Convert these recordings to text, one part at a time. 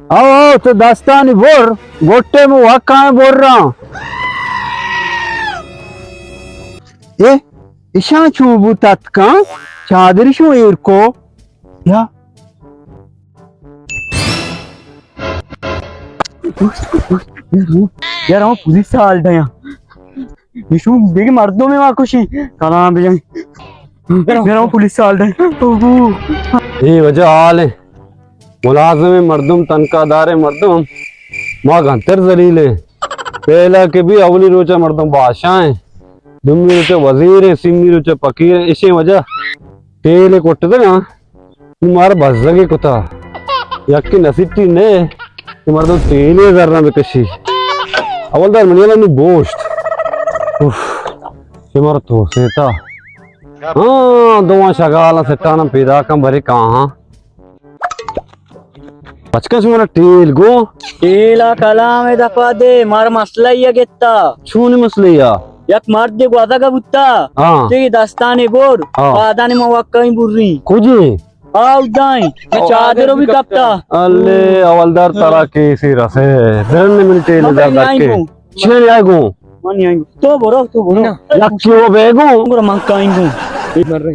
आओ आओ तो दास्तानी बोर गोटे में वाका में बोल रहा हूँ ये ईशा चूबू तत्का चादर शो इरको या यार हम पुलिस से हाल हैं यीशु देख मर्दों में खुशी कलाम भी यार हम पुलिस से हाल हैं ये वजह हाल है मुलाजिम मर्दुम तनकादार मर्दुम माँ घंटर जलीले पहला के भी अवली रोचा मर्दुम बादशाह है दुम्मी रोचे वजीर है सिम्मी रोचे फकीर है इसी वजह तेले कोटे थे ना तुम्हारा बस जगे कुता यक्की नसीब थी ने तुम्हारा तो तेले जरना में कशी अवलदार मनियाला नी बोश्त तुम्हारा तो सेता हाँ दोवा शगाला सेटाना पैदा कम भरे कहाँ बचका तुम्हारा टेल गो टेला कलाम दफा दे मार मसला ही गेत्ता छूने मसले या यक मार दे ग्वादा का बुत्ता हाँ ते दस्ताने बोर आदाने मवाक्का ही बुर्री कुजी आओ दाई ये चादरों भी कपता अल्ले अवलदार तारा के सी रसे धरने में टेल जा के छेल आएगो मानी आएंगे तो बोलो यक्की वो बेगो पूरा मंका आएंगे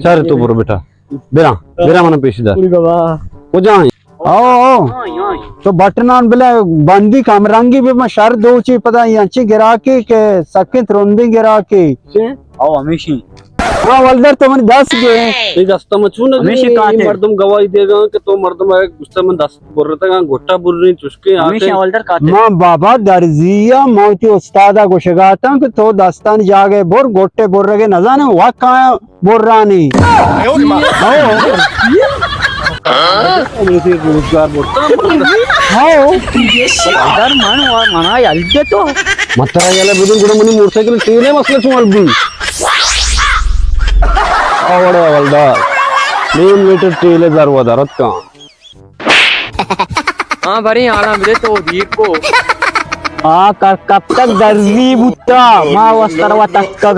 चल तो बोलो बेटा बेरा बेरा मना पेशीदार पूरी गवा हो जाए आओ आओ तो बटनान बले बंदी कामरंगी भी मैं शर दो ची पता यांची गिरा के सकित रोंदी गिरा के आओ हमेशा हाँ वल्दर तो मैंने 10 गए एक रास्ता में छू ना मर्दम गवाही देगा कि तो मर्दम है गुस्सा में 10 बोल रहा था गोटा बुर नहीं चुसके हमेशा वल्दर काटे माँ बाबा दर्जिया मौती उस्तादा को शिकायत कि तो दस्तान जागे बोर गोटे बोल रहे न जाने वह कहाँ बोल रहा नहीं रोजगार बोलता मना याल्दे तो मत्तरा याला बिदुन गुड मनी मोटरसाइकिल तेरे मसले चुमाल भी आवड़े वल्दार 3 मीटर टेले जरवा दरत का हाँ बड़ी आला मिले तो दीप को हाँ कब तक दर्जी बुत्ता माँ वस्तरवा तक का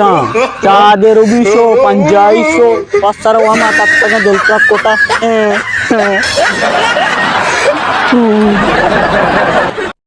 चादर भी शो पंजाई शो वस्तरवा माँ तक का दिल का कोटा